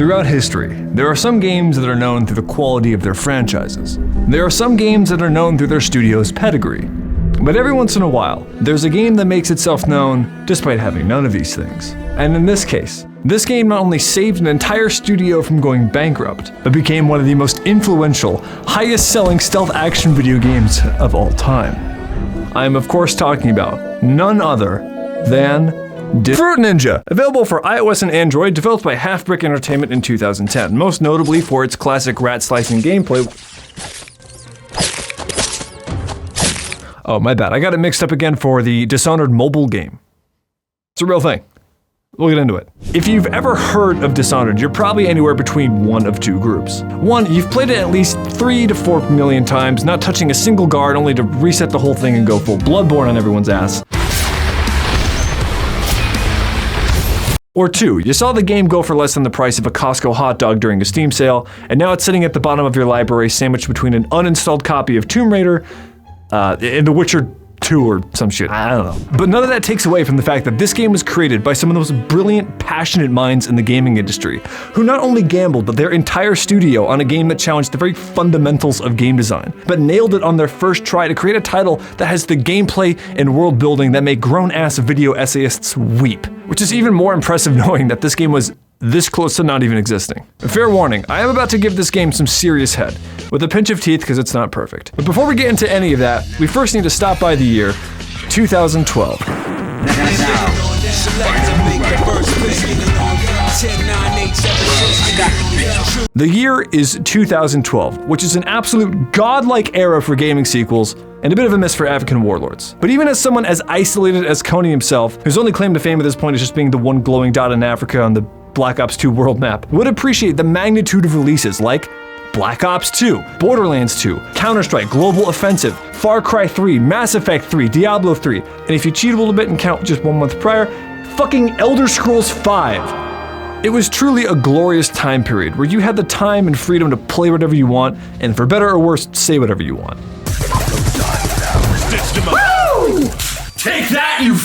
Throughout history, there are some games that are known through the quality of their franchises. There are some games that are known through their studio's pedigree. But every once in a while, there's a game that makes itself known despite having none of these things. And in this case, this game not only saved an entire studio from going bankrupt, but became one of the most influential, highest-selling stealth action video games of all time. I am of course talking about none other than Fruit Ninja, available for iOS and Android, developed by Half Brick Entertainment in 2010, most notably for its classic rat-slicing gameplay. Oh, my bad. I got it mixed up again for the Dishonored mobile game. It's a real thing. We'll get into it. If you've ever heard of Dishonored, you're probably anywhere between one of two groups. One, you've played it at least 3 to 4 million times, not touching a single guard, only to reset the whole thing and go full Bloodborne on everyone's ass. Or two, you saw the game go for less than the price of a Costco hot dog during a Steam sale, and now it's sitting at the bottom of your library sandwiched between an uninstalled copy of Tomb Raider and The Witcher 2 or some shit. I don't know. But none of that takes away from the fact that this game was created by some of the most brilliant, passionate minds in the gaming industry, who not only gambled their entire studio on a game that challenged the very fundamentals of game design, but nailed it on their first try to create a title that has the gameplay and world building that make grown-ass video essayists weep. Which is even more impressive knowing that this game was this close to not even existing. Fair warning, I am about to give this game some serious head, with a pinch of teeth because it's not perfect. But before we get into any of that, we first need to stop by the year 2012. The year is 2012, which is an absolute godlike era for gaming sequels, and a bit of a miss for African warlords. But even as someone as isolated as Coney himself, whose only claim to fame at this point is just being the one glowing dot in Africa on the Black Ops 2 world map, would appreciate the magnitude of releases like Black Ops 2, Borderlands 2, Counter-Strike, Global Offensive, Far Cry 3, Mass Effect 3, Diablo 3, and if you cheat a little bit and count just 1 month prior, fucking Elder Scrolls 5. It was truly a glorious time period where you had the time and freedom to play whatever you want, and for better or worse, say whatever you want. Woo! Take that, you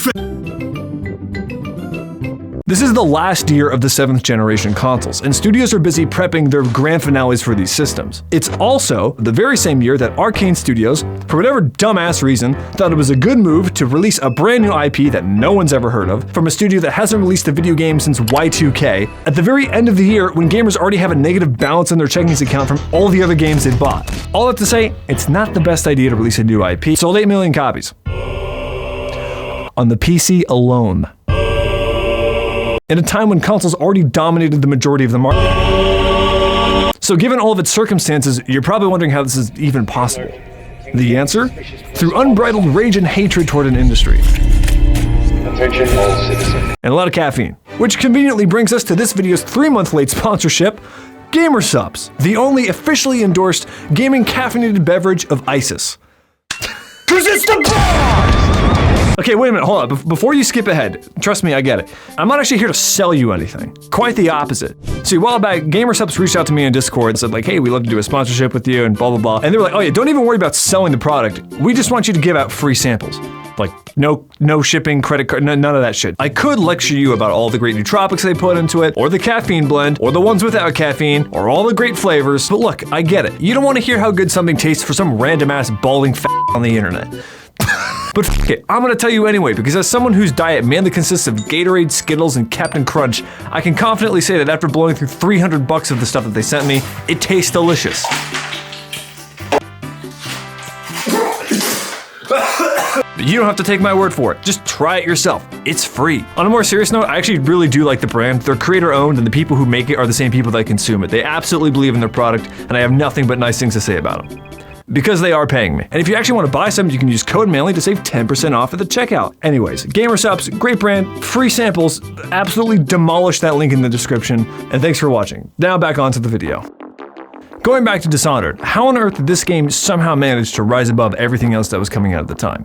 This is the last year of the 7th generation consoles, and studios are busy prepping their grand finales for these systems. It's also the very same year that Arcane Studios, for whatever dumbass reason, thought it was a good move to release a brand new IP that no one's ever heard of, from a studio that hasn't released a video game since Y2K, at the very end of the year when gamers already have a negative balance in their checkings account from all the other games they bought. All that to say, it's not the best idea to release a new IP. Sold 8 million copies. On the PC alone. In a time when consoles already dominated the majority of the market. So given all of its circumstances, you're probably wondering how this is even possible. The answer? Through unbridled rage and hatred toward an industry. Attention all citizens. And a lot of caffeine. Which conveniently brings us to this video's 3-month late sponsorship, Gamer Subs, the only officially endorsed gaming caffeinated beverage of ISIS. Cause it's the bomb! Okay, wait a minute, hold on. Before you skip ahead, trust me, I get it. I'm not actually here to sell you anything. Quite the opposite. See, a while back, Gamer Subs reached out to me in Discord and said like, hey, we'd love to do a sponsorship with you and blah, blah, blah. And they were like, oh yeah, don't even worry about selling the product. We just want you to give out free samples. Like, no shipping, credit card, none of that shit. I could lecture you about all the great nootropics they put into it, or the caffeine blend, or the ones without caffeine, or all the great flavors. But look, I get it. You don't want to hear how good something tastes for some random ass balding on the internet. But f it, I'm gonna tell you anyway, because as someone whose diet mainly consists of Gatorade, Skittles, and Captain Crunch, I can confidently say that after blowing through $300 of the stuff that they sent me, it tastes delicious. You don't have to take my word for it. Just try it yourself. It's free. On a more serious note, I actually really do like the brand. They're creator owned, and the people who make it are the same people that consume it. They absolutely believe in their product, and I have nothing but nice things to say about them. Because they are paying me. And if you actually want to buy some, you can use code Manley to save 10% off at the checkout. Anyways, Gamer Subs, great brand, free samples, absolutely demolish that link in the description, and thanks for watching. Now back onto the video. Going back to Dishonored, how on earth did this game somehow manage to rise above everything else that was coming out at the time?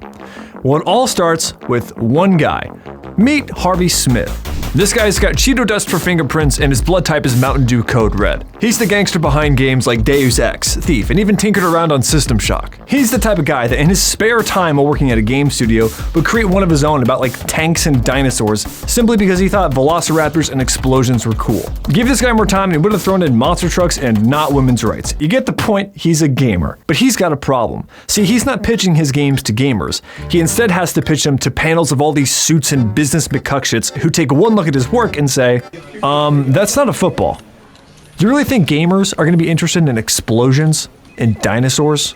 Well, it all starts with one guy. Meet Harvey Smith. This guy's got Cheeto dust for fingerprints and his blood type is Mountain Dew Code Red. He's the gangster behind games like Deus Ex, Thief, and even tinkered around on System Shock. He's the type of guy that in his spare time while working at a game studio would create one of his own about like tanks and dinosaurs simply because he thought velociraptors and explosions were cool. Give this guy more time and he would have thrown in monster trucks and not women's rights. You get the point, he's a gamer. But he's got a problem. See, he's not pitching his games to gamers. He instead has to pitch them to panels of all these suits and business McCuckshits who take one look at his work and say, that's not a football. Do you really think gamers are going to be interested in explosions and dinosaurs?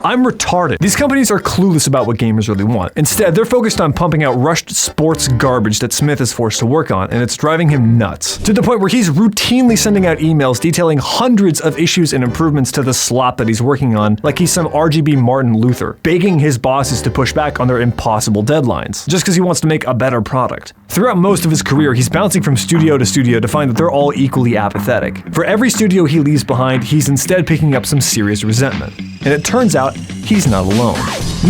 I'm retarded. These companies are clueless about what gamers really want. Instead, they're focused on pumping out rushed sports garbage that Smith is forced to work on, and it's driving him nuts. To the point where he's routinely sending out emails detailing hundreds of issues and improvements to the slop that he's working on, like he's some RGB Martin Luther, begging his bosses to push back on their impossible deadlines, just because he wants to make a better product. Throughout most of his career, he's bouncing from studio to studio to find that they're all equally apathetic. For every studio he leaves behind, he's instead picking up some serious resentment. And it turns out, he's not alone.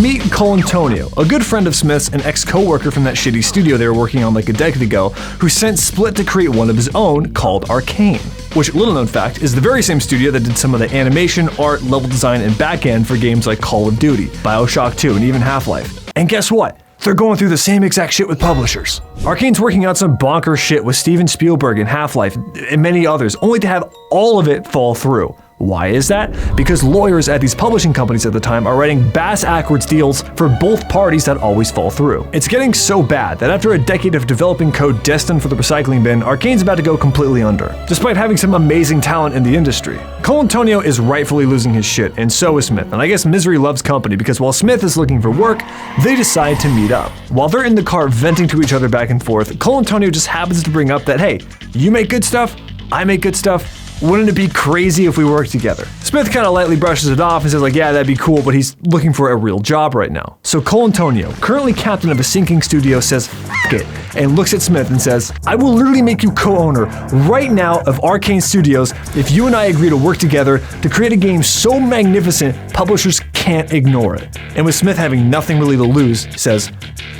Meet Colantonio, a good friend of Smith's and ex-coworker from that shitty studio they were working on like a decade ago, who sent Split to create one of his own called Arcane, which, little known fact, is the very same studio that did some of the animation, art, level design, and back-end for games like Call of Duty, Bioshock 2, and even Half-Life. And guess what? They're going through the same exact shit with publishers. Arcane's working out some bonkers shit with Steven Spielberg and Half-Life and many others, only to have all of it fall through. Why is that? Because lawyers at these publishing companies at the time are writing bass-ackwards deals for both parties that always fall through. It's getting so bad that after a decade of developing code destined for the recycling bin, Arcane's about to go completely under, despite having some amazing talent in the industry. Colantonio is rightfully losing his shit, and so is Smith, and I guess misery loves company because while Smith is looking for work, they decide to meet up. While they're in the car venting to each other back and forth, Colantonio just happens to bring up that, hey, you make good stuff, I make good stuff, wouldn't it be crazy if we worked together? Smith kind of lightly brushes it off and says like, yeah, that'd be cool, but he's looking for a real job right now. So Colantonio, currently captain of a sinking studio, says, F it, and looks at Smith and says, I will literally make you co-owner right now of Arcane Studios if you and I agree to work together to create a game so magnificent, publishers can't ignore it. And with Smith having nothing really to lose, says,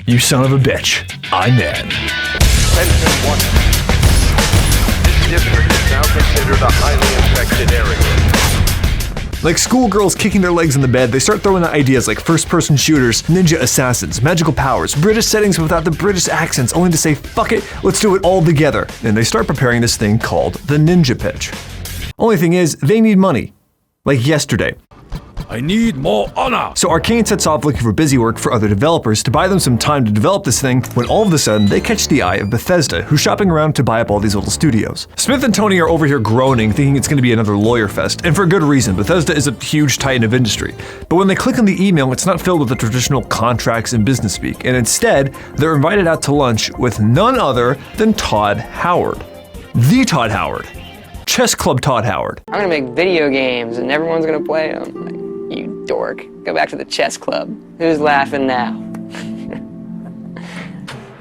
you son of a bitch, I'm in. Attention 1. This district is now considered a highly infected area. Like schoolgirls kicking their legs in the bed, they start throwing out ideas like first-person shooters, ninja assassins, magical powers, British settings without the British accents, only to say, fuck it, let's do it all together. And they start preparing this thing called the Ninja Pitch. Only thing is, they need money. Like yesterday. I need more honor. So Arcane sets off looking for busy work for other developers to buy them some time to develop this thing, when all of a sudden they catch the eye of Bethesda, who's shopping around to buy up all these little studios. Smith and Tony are over here groaning, thinking it's going to be another lawyer fest, and for good reason. Bethesda is a huge titan of industry. But when they click on the email, it's not filled with the traditional contracts and business speak, and instead, they're invited out to lunch with none other than Todd Howard. The Todd Howard. Chess Club Todd Howard. I'm gonna make video games and everyone's gonna play them. Like, you dork. Go back to the chess club. Who's laughing now?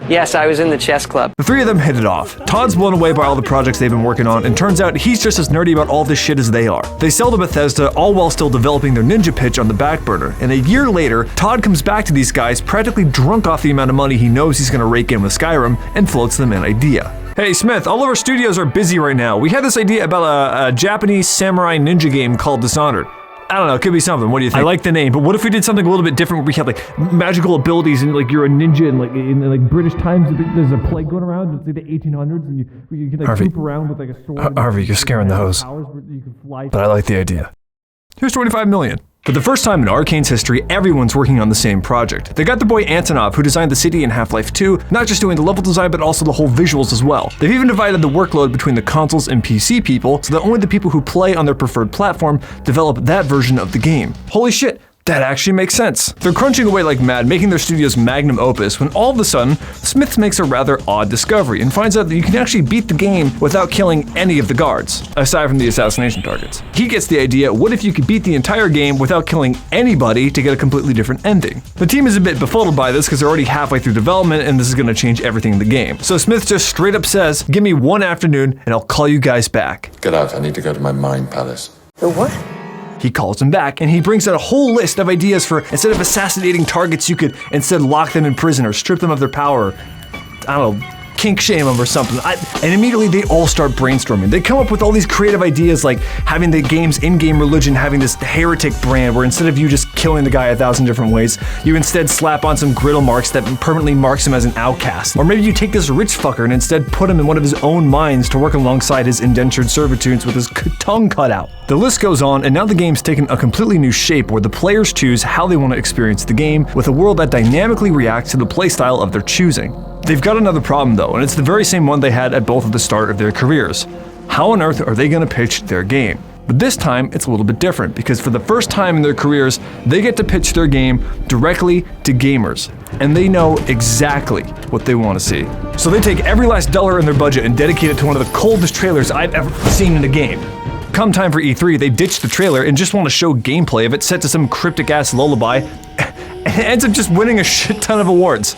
Yes, I was in the chess club. The three of them hit it off. Todd's blown away by all the projects they've been working on, and turns out he's just as nerdy about all this shit as they are. They sell to Bethesda, all while still developing their Ninja Pitch on the back burner, and a year later, Todd comes back to these guys practically drunk off the amount of money he knows he's gonna rake in with Skyrim, and floats them an idea. Hey Smith, all of our studios are busy right now. We had this idea about a Japanese samurai ninja game called Dishonored. I don't know, it could be something. What do you think? I like the name, but what if we did something a little bit different where we had like magical abilities and like you're a ninja and like in like British times there's a plague going around, it's like the 1800s and you can like Harvey, swoop around with like a sword. Harvey, you're scaring the hose. But I like the idea. Here's 25 million. For the first time in Arcane's history, everyone's working on the same project. They got the boy Antonov, who designed the city in Half-Life 2, not just doing the level design, but also the whole visuals as well. They've even divided the workload between the consoles and PC people, so that only the people who play on their preferred platform develop that version of the game. Holy shit, that actually makes sense. They're crunching away like mad, making their studio's magnum opus, when all of a sudden, Smith makes a rather odd discovery and finds out that you can actually beat the game without killing any of the guards, aside from the assassination targets. He gets the idea, what if you could beat the entire game without killing anybody to get a completely different ending? The team is a bit befuddled by this because they're already halfway through development and this is going to change everything in the game. So Smith just straight up says, give me one afternoon and I'll call you guys back. Get out, I need to go to my mind palace. The what? He calls him back, and he brings out a whole list of ideas for, instead of assassinating targets, you could instead lock them in prison or strip them of their power. I don't know, kink shame them or something. And immediately they all start brainstorming. They come up with all these creative ideas, like having the game's in-game religion having this heretic brand where instead of you just killing the guy 1,000 different ways, you instead slap on some griddle marks that permanently marks him as an outcast. Or maybe you take this rich fucker and instead put him in one of his own mines to work alongside his indentured servitudes with his tongue cut out. The list goes on, and now the game's taken a completely new shape where the players choose how they want to experience the game with a world that dynamically reacts to the playstyle of their choosing. They've got another problem though, and it's the very same one they had at both of the start of their careers. How on earth are they going to pitch their game? But this time, it's a little bit different, because for the first time in their careers, they get to pitch their game directly to gamers, and they know exactly what they want to see. So they take every last dollar in their budget and dedicate it to one of the coldest trailers I've ever seen in a game. Come time for E3, they ditch the trailer and just want to show gameplay of it set to some cryptic-ass lullaby, and it ends up just winning a shit ton of awards.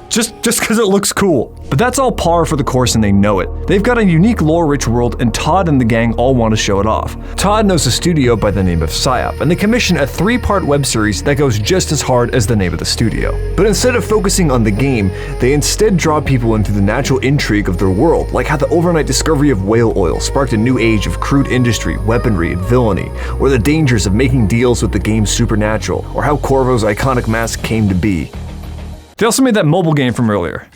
Just because it looks cool. But that's all par for the course and they know it. They've got a unique lore-rich world and Todd and the gang all want to show it off. Todd knows a studio by the name of Psyop, and they commission a 3-part web series that goes just as hard as the name of the studio. But instead of focusing on the game, they instead draw people into the natural intrigue of their world, like how the overnight discovery of whale oil sparked a new age of crude industry, weaponry, and villainy, or the dangers of making deals with the game's supernatural, or how Corvo's iconic mask came to be. They also made that mobile game from earlier.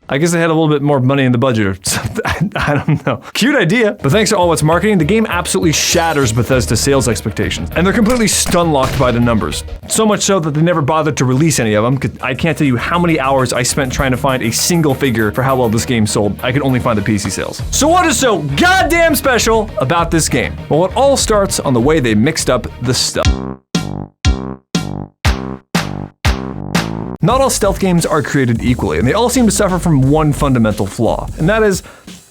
I guess they had a little bit more money in the budget or something. I don't know. Cute idea, but thanks to all its marketing, the game absolutely shatters Bethesda's sales expectations. And they're completely stun-locked by the numbers. So much so that they never bothered to release any of them. I can't tell you how many hours I spent trying to find a single figure for how well this game sold. I could only find the PC sales. So what is so goddamn special about this game? Well, it all starts on the way they mixed up the stuff. Not all stealth games are created equally, and they all seem to suffer from one fundamental flaw, and that is,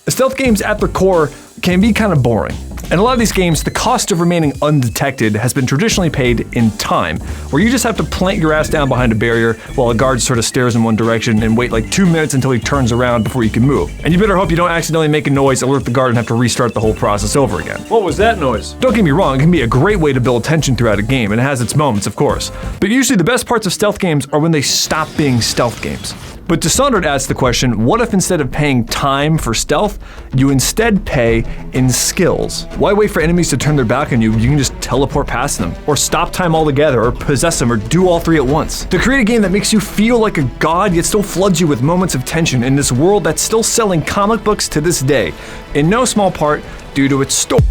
stealth games at their core can be kind of boring. In a lot of these games, the cost of remaining undetected has been traditionally paid in time, where you just have to plant your ass down behind a barrier while a guard sort of stares in one direction and wait like 2 minutes until he turns around before you can move. And you better hope you don't accidentally make a noise, alert the guard, and have to restart the whole process over again. What was that noise? Don't get me wrong, it can be a great way to build tension throughout a game, and it has its moments, of course. But usually the best parts of stealth games are when they stop being stealth games. But Dishonored asks the question, what if instead of paying time for stealth, you instead pay in skills? Why wait for enemies to turn their back on you? You can just teleport past them, or stop time altogether, or possess them, or do all three at once. To create a game that makes you feel like a god, yet still floods you with moments of tension in this world that's still selling comic books to this day, in no small part due to its story.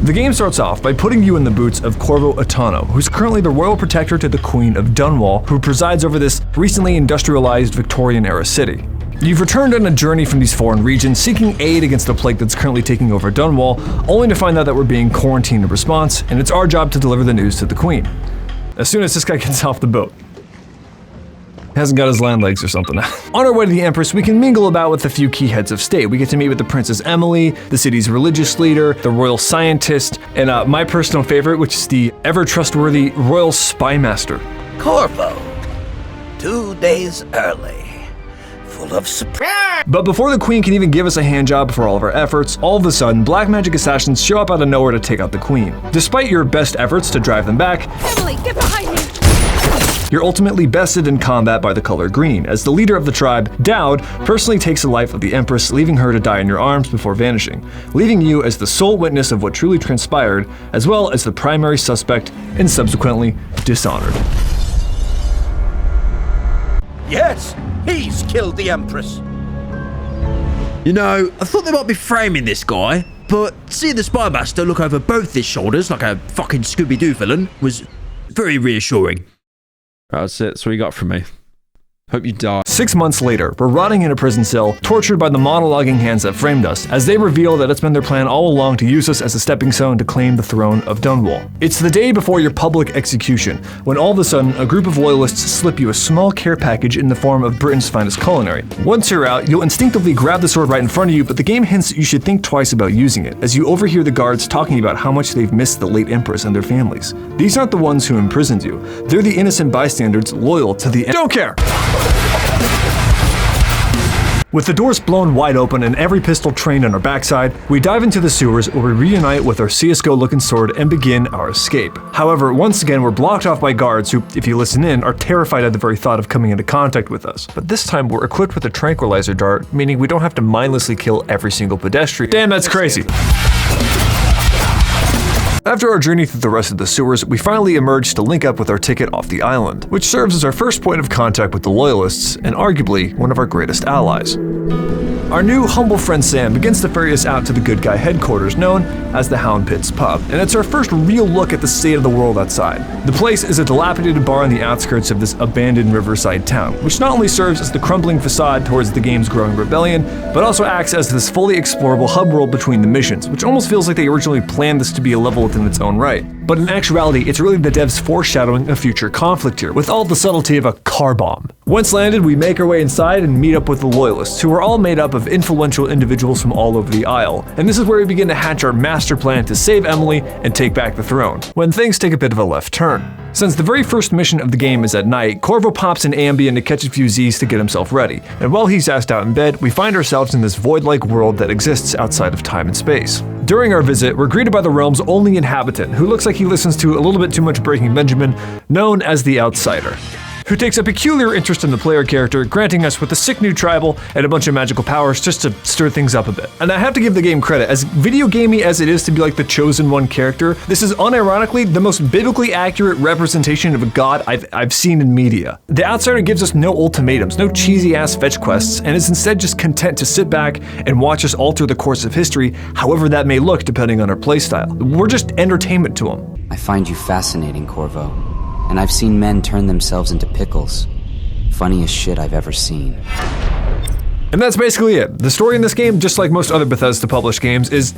The game starts off by putting you in the boots of Corvo Attano, who's currently the royal protector to the Queen of Dunwall, who presides over this recently industrialized Victorian-era city. You've returned on a journey from these foreign regions, seeking aid against the plague that's currently taking over Dunwall, only to find out that we're being quarantined in response, and it's our job to deliver the news to the Queen. As soon as this guy gets off the boat. Hasn't got his land legs or something. On our way to the Empress, we can mingle about with a few key heads of state. We get to meet with the Princess Emily, the city's religious leader, the royal scientist, and my personal favorite, which is the ever-trustworthy royal spy master. Corvo, 2 days early, full of surprise. But before the Queen can even give us a handjob for all of our efforts, all of a sudden, black magic assassins show up out of nowhere to take out the Queen. Despite your best efforts to drive them back, Emily, get behind me! You're ultimately bested in combat by the color green, as the leader of the tribe, Dowd, personally takes the life of the Empress, leaving her to die in your arms before vanishing, leaving you as the sole witness of what truly transpired, as well as the primary suspect and subsequently Dishonored. Yes, he's killed the Empress. You know, I thought they might be framing this guy, but seeing the spy master look over both his shoulders like a fucking Scooby-Doo villain was very reassuring. That's it. That's what you got from me. Hope you die. 6 months later, we're rotting in a prison cell, tortured by the monologuing hands that framed us, as they reveal that it's been their plan all along to use us as a stepping stone to claim the throne of Dunwall. It's the day before your public execution, when all of a sudden, a group of loyalists slip you a small care package in the form of Britain's finest culinary. Once you're out, you'll instinctively grab the sword right in front of you, but the game hints that you should think twice about using it, as you overhear the guards talking about how much they've missed the late Empress and their families. These aren't the ones who imprisoned you. They're the innocent bystanders loyal to the Don't care! With the doors blown wide open and every pistol trained on our backside, we dive into the sewers where we reunite with our CSGO-looking sword and begin our escape. However, once again, we're blocked off by guards who, if you listen in, are terrified at the very thought of coming into contact with us. But this time, we're equipped with a tranquilizer dart, meaning we don't have to mindlessly kill every single pedestrian. Damn, that's crazy. After our journey through the rest of the sewers, we finally emerge to link up with our ticket off the island, which serves as our first point of contact with the Loyalists, and arguably one of our greatest allies. Our new humble friend Sam begins to ferry us out to the good guy headquarters known as the Hound Pits Pub, and it's our first real look at the state of the world outside. The place is a dilapidated bar on the outskirts of this abandoned riverside town, which not only serves as the crumbling facade towards the game's growing rebellion, but also acts as this fully explorable hub world between the missions, which almost feels like they originally planned this to be a level within its own right. But in actuality, it's really the devs foreshadowing a future conflict here, with all the subtlety of a car bomb. Once landed, we make our way inside and meet up with the Loyalists, who are all made up of influential individuals from all over the Isle. And this is where we begin to hatch our master plan to save Emily and take back the throne, when things take a bit of a left turn. Since the very first mission of the game is at night, Corvo pops an Ambien to catch a few Z's to get himself ready, and while he's assed out in bed, we find ourselves in this void-like world that exists outside of time and space. During our visit, we're greeted by the realm's only inhabitant, who looks like he listens to a little bit too much Breaking Benjamin, known as the Outsider, who takes a peculiar interest in the player character, granting us with a sick new tribal and a bunch of magical powers just to stir things up a bit. And I have to give the game credit, as video gamey as it is to be like the chosen one character, this is unironically the most biblically accurate representation of a god I've seen in media. The Outsider gives us no ultimatums, no cheesy ass fetch quests, and is instead just content to sit back and watch us alter the course of history, however that may look depending on our playstyle. We're just entertainment to him. I find you fascinating, Corvo. And I've seen men turn themselves into pickles. Funniest shit I've ever seen. And that's basically it. The story in this game, just like most other Bethesda published games, is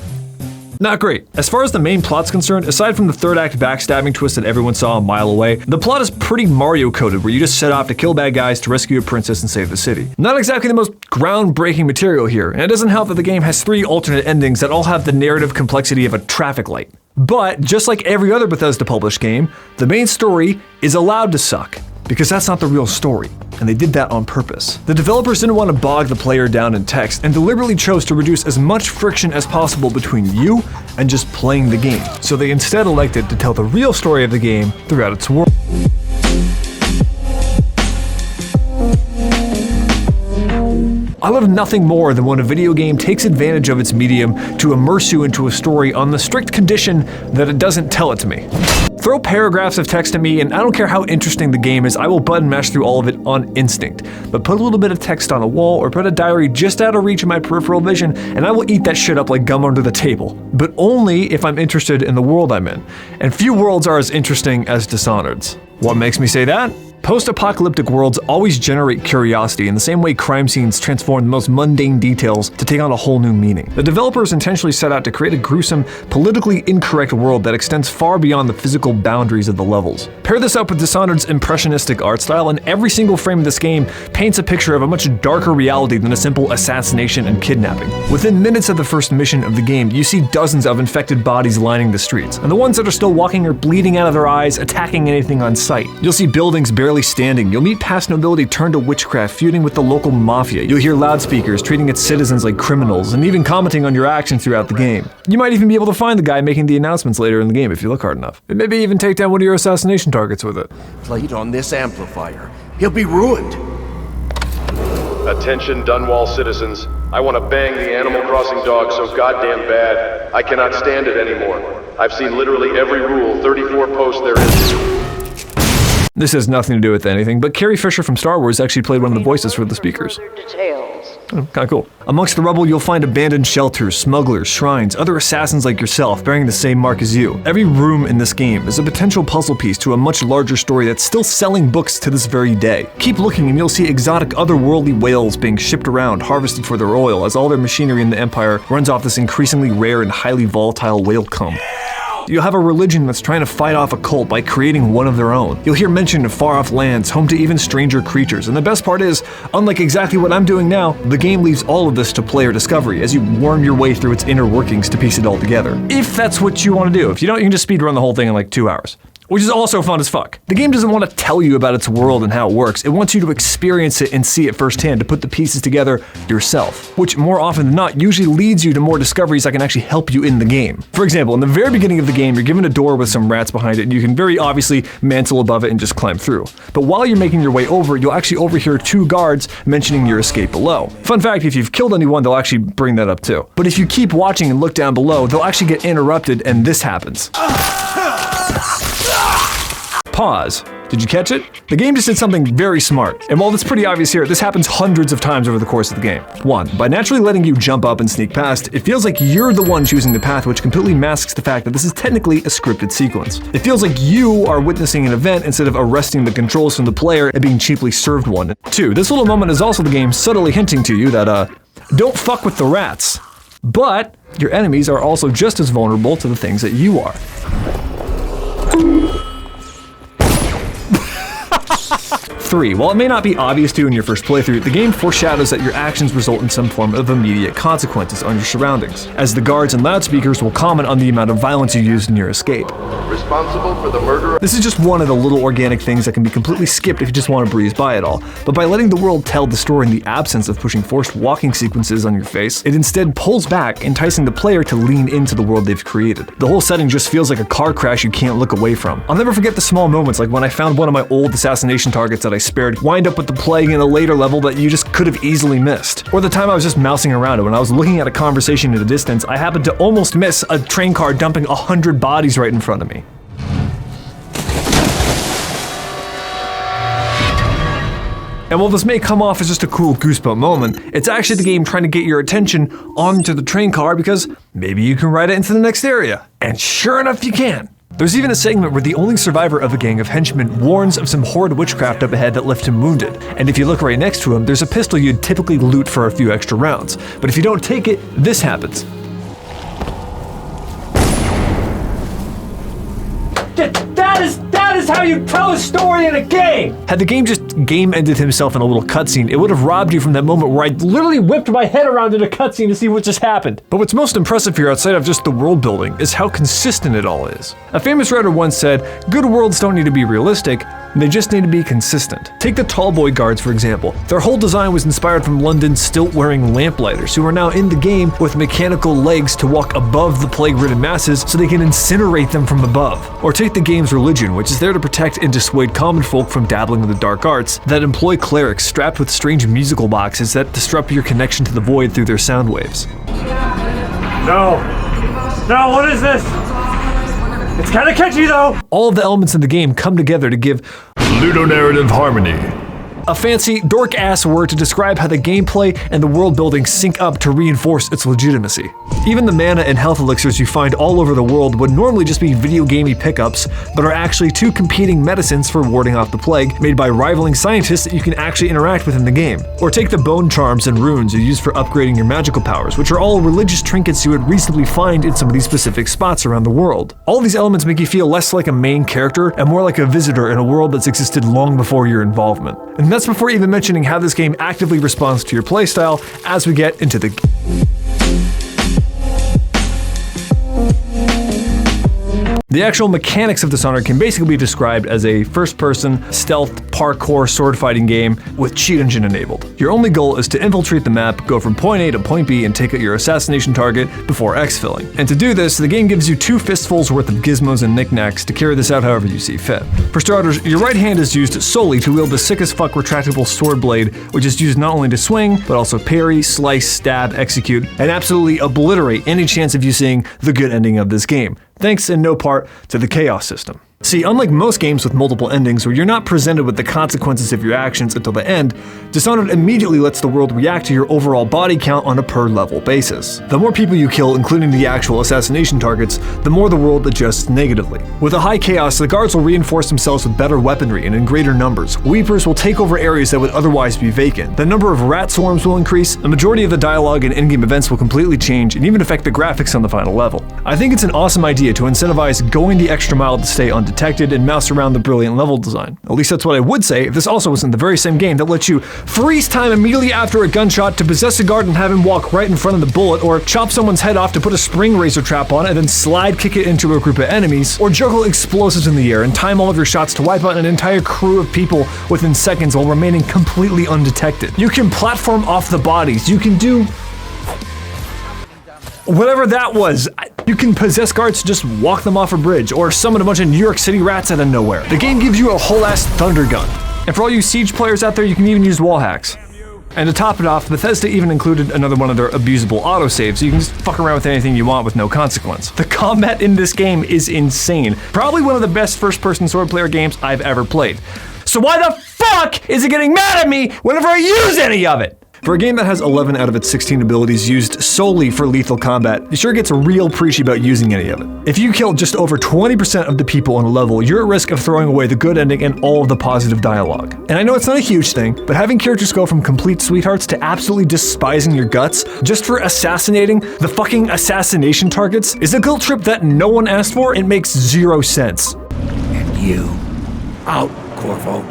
not great. As far as the main plot's concerned, aside from the third act backstabbing twist that everyone saw a mile away, the plot is pretty Mario coded, where you just set off to kill bad guys to rescue a princess and save the city. Not exactly the most groundbreaking material here, and it doesn't help that the game has 3 alternate endings that all have the narrative complexity of a traffic light. But, just like every other Bethesda published game, the main story is allowed to suck, because that's not the real story, and they did that on purpose. The developers didn't want to bog the player down in text, and deliberately chose to reduce as much friction as possible between you and just playing the game. So they instead elected to tell the real story of the game throughout its world. I love nothing more than when a video game takes advantage of its medium to immerse you into a story on the strict condition that it doesn't tell it to me. Throw paragraphs of text at me and I don't care how interesting the game is, I will button mash through all of it on instinct. But put a little bit of text on a wall or put a diary just out of reach of my peripheral vision and I will eat that shit up like gum under the table. But only if I'm interested in the world I'm in. And few worlds are as interesting as Dishonored's. What makes me say that? Post-apocalyptic worlds always generate curiosity in the same way crime scenes transform the most mundane details to take on a whole new meaning. The developers intentionally set out to create a gruesome, politically incorrect world that extends far beyond the physical boundaries of the levels. Pair this up with Dishonored's impressionistic art style, and every single frame of this game paints a picture of a much darker reality than a simple assassination and kidnapping. Within minutes of the first mission of the game, you see dozens of infected bodies lining the streets, and the ones that are still walking are bleeding out of their eyes, attacking anything on sight. You'll see buildings barely standing. You'll meet past nobility turned to witchcraft, feuding with the local mafia. You'll hear loudspeakers treating its citizens like criminals, and even commenting on your actions throughout the game. You might even be able to find the guy making the announcements later in the game if you look hard enough. And maybe even take down one of your assassination targets with it. Played on this amplifier. He'll be ruined. Attention Dunwall citizens. I want to bang the Animal Crossing dog so goddamn bad. I cannot stand it anymore. I've seen literally every rule, 34 posts there is. This has nothing to do with anything, but Carrie Fisher from Star Wars actually played one of the voices for the speakers. Kinda cool. Amongst the rubble, you'll find abandoned shelters, smugglers, shrines, other assassins like yourself bearing the same mark as you. Every room in this game is a potential puzzle piece to a much larger story that's still selling books to this very day. Keep looking and you'll see exotic otherworldly whales being shipped around, harvested for their oil, as all their machinery in the Empire runs off this increasingly rare and highly volatile whale cum. You'll have a religion that's trying to fight off a cult by creating one of their own. You'll hear mention of far-off lands, home to even stranger creatures, and the best part is, unlike exactly what I'm doing now, the game leaves all of this to player discovery as you worm your way through its inner workings to piece it all together. If that's what you want to do. If you don't, you can just speedrun the whole thing in like 2 hours. which is also fun as fuck. The game doesn't want to tell you about its world and how it works. It wants you to experience it and see it firsthand, to put the pieces together yourself, which more often than not usually leads you to more discoveries that can actually help you in the game. For example, in the very beginning of the game, you're given a door with some rats behind it, and you can very obviously mantle above it and just climb through. But while you're making your way over, you'll actually overhear 2 guards mentioning your escape below. Fun fact, if you've killed anyone, they'll actually bring that up too. But if you keep watching and look down below, they'll actually get interrupted and this happens. Pause. Did you catch it? The game just did something very smart. And while it's pretty obvious here, this happens hundreds of times over the course of the game. 1. By naturally letting you jump up and sneak past, it feels like you're the one choosing the path, which completely masks the fact that this is technically a scripted sequence. It feels like you are witnessing an event instead of arresting the controls from the player and being cheaply served one. 2. This little moment is also the game subtly hinting to you that, don't fuck with the rats. But your enemies are also just as vulnerable to the things that you are. 3. While it may not be obvious to you in your first playthrough, the game foreshadows that your actions result in some form of immediate consequences on your surroundings, as the guards and loudspeakers will comment on the amount of violence you used in your escape. Responsible for the murder. This is just one of the little organic things that can be completely skipped if you just want to breeze by it all. But by letting the world tell the story in the absence of pushing forced walking sequences on your face, it instead pulls back, enticing the player to lean into the world they've created. The whole setting just feels like a car crash you can't look away from. I'll never forget the small moments, like when I found one of my old assassination targets that I spared wind up with the plague in a later level that you just could have easily missed. Or the time I was just mousing around it when I was looking at a conversation at a distance, I happened to almost miss a train car dumping 100 bodies right in front of me. And while this may come off as just a cool goosebump moment, it's actually the game trying to get your attention onto the train car because maybe you can ride it into the next area. And sure enough, you can. There's even a segment where the only survivor of a gang of henchmen warns of some horrid witchcraft up ahead that left him wounded. And if you look right next to him, there's a pistol you'd typically loot for a few extra rounds. But if you don't take it, this happens. That is how you tell a story in a game! Had the game just game-ended himself in a little cutscene, it would have robbed you from that moment where I literally whipped my head around in a cutscene to see what just happened. But what's most impressive here, outside of just the world building, is how consistent it all is. A famous writer once said, "Good worlds don't need to be realistic, they just need to be consistent." Take the Tallboy guards, for example. Their whole design was inspired from London's stilt-wearing lamplighters, who are now in the game with mechanical legs to walk above the plague-ridden masses so they can incinerate them from above. Or take the game's religion, which is there to protect and dissuade common folk from dabbling in the dark arts, that employ clerics strapped with strange musical boxes that disrupt your connection to the void through their sound waves. No, what is this? It's kind of catchy though! All of the elements in the game come together to give ludonarrative harmony. A fancy, dork-ass word to describe how the gameplay and the world building sync up to reinforce its legitimacy. Even the mana and health elixirs you find all over the world would normally just be video gamey pickups, but are actually 2 competing medicines for warding off the plague, made by rivaling scientists that you can actually interact with in the game. Or take the bone charms and runes you use for upgrading your magical powers, which are all religious trinkets you would reasonably find in some of these specific spots around the world. All these elements make you feel less like a main character and more like a visitor in a world that's existed long before your involvement. And that's before even mentioning how this game actively responds to your playstyle as we get into the The actual mechanics of Dishonored can basically be described as a first-person, stealth, parkour, sword-fighting game with cheat engine enabled. Your only goal is to infiltrate the map, go from point A to point B, and take out your assassination target before exfilling. And to do this, the game gives you 2 fistfuls worth of gizmos and knickknacks to carry this out however you see fit. For starters, your right hand is used solely to wield the sick-as-fuck retractable sword blade, which is used not only to swing, but also parry, slice, stab, execute, and absolutely obliterate any chance of you seeing the good ending of this game, thanks in no part to the chaos system. See, unlike most games with multiple endings where you're not presented with the consequences of your actions until the end, Dishonored immediately lets the world react to your overall body count on a per-level basis. The more people you kill, including the actual assassination targets, the more the world adjusts negatively. With a high chaos, the guards will reinforce themselves with better weaponry and in greater numbers. Weepers will take over areas that would otherwise be vacant. The number of rat swarms will increase, a majority of the dialogue and in-game events will completely change and even affect the graphics on the final level. I think it's an awesome idea to incentivize going the extra mile to stay undetected. undetected and mouse around the brilliant level design. At least that's what I would say if this also wasn't the very same game that lets you freeze time immediately after a gunshot to possess a guard and have him walk right in front of the bullet, or chop someone's head off to put a spring razor trap on it and then slide kick it into a group of enemies, or juggle explosives in the air and time all of your shots to wipe out an entire crew of people within seconds while remaining completely undetected. You can platform off the bodies, you can do whatever that was. You can possess guards to just walk them off a bridge, or summon a bunch of New York City rats out of nowhere. The game gives you a whole ass thunder gun. And for all you Siege players out there, you can even use wall hacks. And to top it off, Bethesda even included another one of their abusable autosaves, so you can just fuck around with anything you want with no consequence. The combat in this game is insane. Probably one of the best first-person sword player games I've ever played. So why the fuck is it getting mad at me whenever I use any of it? For a game that has 11 out of its 16 abilities used solely for lethal combat, it sure gets real preachy about using any of it. If you kill just over 20% of the people on a level, you're at risk of throwing away the good ending and all of the positive dialogue. And I know it's not a huge thing, but having characters go from complete sweethearts to absolutely despising your guts just for assassinating the fucking assassination targets is a guilt trip that no one asked for. It makes zero sense. And you, out, Corvo.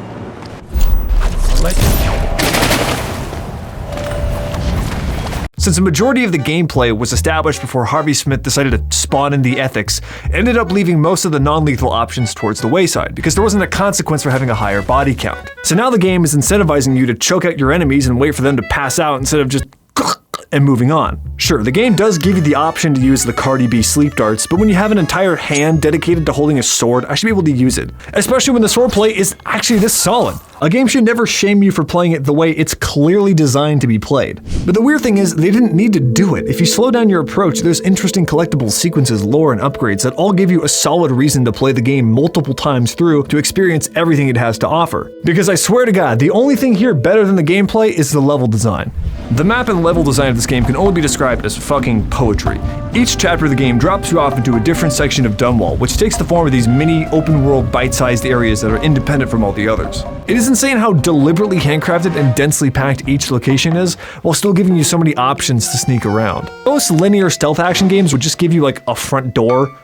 Since the majority of the gameplay was established before Harvey Smith decided to spawn in the ethics, it ended up leaving most of the non-lethal options towards the wayside, because there wasn't a consequence for having a higher body count. So now the game is incentivizing you to choke out your enemies and wait for them to pass out instead of just and moving on. Sure, the game does give you the option to use the Cardi B sleep darts, but when you have an entire hand dedicated to holding a sword, I should be able to use it. Especially when the swordplay is actually this solid. A game should never shame you for playing it the way it's clearly designed to be played. But the weird thing is, they didn't need to do it. If you slow down your approach, there's interesting collectible sequences, lore, and upgrades that all give you a solid reason to play the game multiple times through to experience everything it has to offer. Because I swear to God, the only thing here better than the gameplay is the level design. The map and level design of this game can only be described as fucking poetry. Each chapter of the game drops you off into a different section of Dunwall, which takes the form of these mini open-world bite-sized areas that are independent from all the others. It is insane how deliberately handcrafted and densely packed each location is, while still giving you so many options to sneak around. Most linear stealth action games would just give you like a front door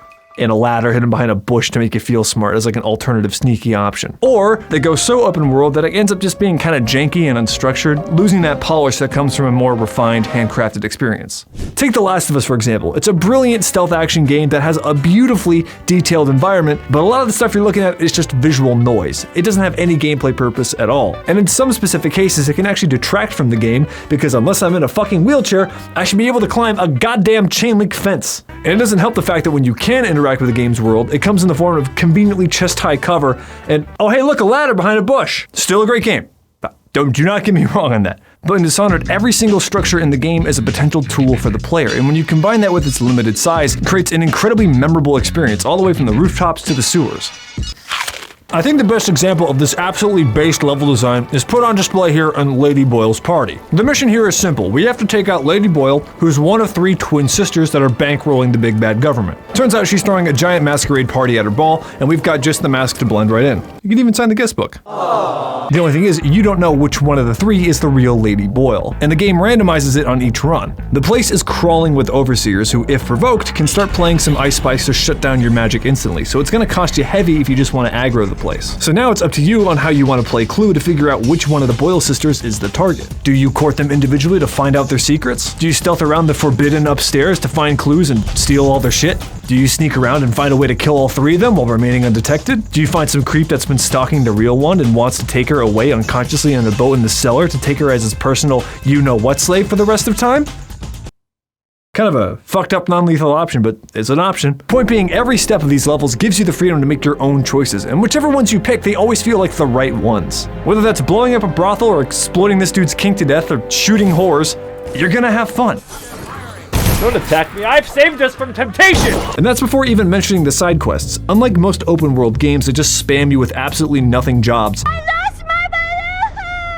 and a ladder hidden behind a bush to make you feel smart as like an alternative sneaky option. Or they go so open world that it ends up just being kind of janky and unstructured, losing that polish that comes from a more refined, handcrafted experience. Take The Last of Us for example. It's a brilliant stealth action game that has a beautifully detailed environment, but a lot of the stuff you're looking at is just visual noise. It doesn't have any gameplay purpose at all. And in some specific cases, it can actually detract from the game, because unless I'm in a fucking wheelchair, I should be able to climb a goddamn chain link fence. And it doesn't help the fact that when you can interact with the game's world, it comes in the form of conveniently chest-high cover and, oh hey look, a ladder behind a bush. Still a great game. Do not get me wrong on that. But in Dishonored, every single structure in the game is a potential tool for the player, and when you combine that with its limited size, it creates an incredibly memorable experience all the way from the rooftops to the sewers. I think the best example of this absolutely based level design is put on display here on Lady Boyle's party. The mission here is simple. We have to take out Lady Boyle, who's one of 3 twin sisters that are bankrolling the big bad government. Turns out she's throwing a giant masquerade party at her ball, and we've got just the mask to blend right in. You can even sign the guest book. Aww. The only thing is, you don't know which one of the 3 is the real Lady Boyle, and the game randomizes it on each run. The place is crawling with overseers who, if provoked, can start playing some ice spice to shut down your magic instantly, so it's gonna cost you heavy if you just want to aggro the place. So now it's up to you on how you want to play Clue to figure out which one of the Boyle sisters is the target. Do you court them individually to find out their secrets? Do you stealth around the forbidden upstairs to find clues and steal all their shit? Do you sneak around and find a way to kill all 3 of them while remaining undetected? Do you find some creep that's been stalking the real one and wants to take her away unconsciously on a boat in the cellar to take her as his personal you-know-what slave for the rest of time? Kind of a fucked up non-lethal option, but it's an option. Point being, every step of these levels gives you the freedom to make your own choices, and whichever ones you pick, they always feel like the right ones. Whether that's blowing up a brothel or exploiting this dude's kink to death or shooting whores, you're gonna have fun. Don't attack me, I've saved us from temptation! And that's before even mentioning the side quests. Unlike most open world games that just spam you with absolutely nothing jobs,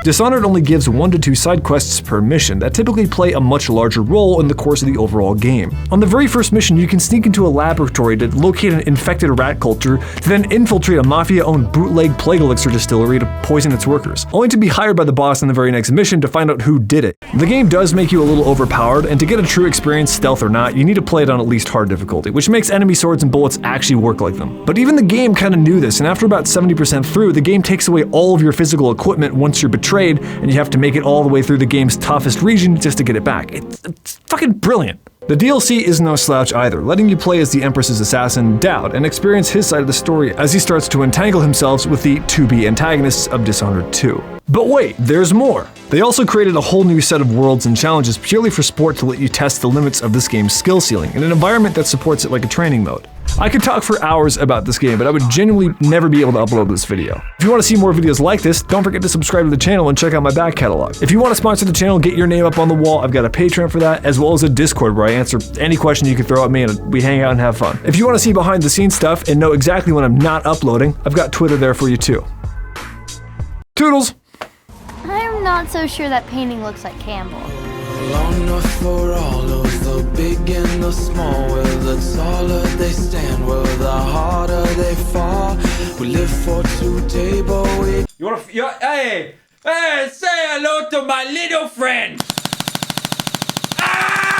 Dishonored only gives 1 to 2 side quests per mission that typically play a much larger role in the course of the overall game. On the very first mission, you can sneak into a laboratory to locate an infected rat culture, to then infiltrate a mafia-owned bootleg plague elixir distillery to poison its workers, only to be hired by the boss in the very next mission to find out who did it. The game does make you a little overpowered, and to get a true experience, stealth or not, you need to play it on at least hard difficulty, which makes enemy swords and bullets actually work like them. But even the game kinda knew this, and after about 70% through, the game takes away all of your physical equipment once you're betrayed, and you have to make it all the way through the game's toughest region just to get it back. It's fucking brilliant. The DLC is no slouch either, letting you play as the Empress's assassin, Dowd, and experience his side of the story as he starts to entangle himself with the to-be antagonists of Dishonored 2. But wait, there's more! They also created a whole new set of worlds and challenges purely for sport to let you test the limits of this game's skill ceiling in an environment that supports it like a training mode. I could talk for hours about this game, but I would genuinely never be able to upload this video. If you want to see more videos like this, don't forget to subscribe to the channel and check out my back catalog. If you want to sponsor the channel, get your name up on the wall, I've got a Patreon for that, as well as a Discord where I answer any question you can throw at me and we hang out and have fun. If you want to see behind the scenes stuff and know exactly when I'm not uploading, I've got Twitter there for you too. Toodles! I'm not so sure that painting looks like Campbell. Long enough for all of the big and the small. Where the taller they stand, where the harder they fall. We live for today, but we... Hey, say hello to my little friend.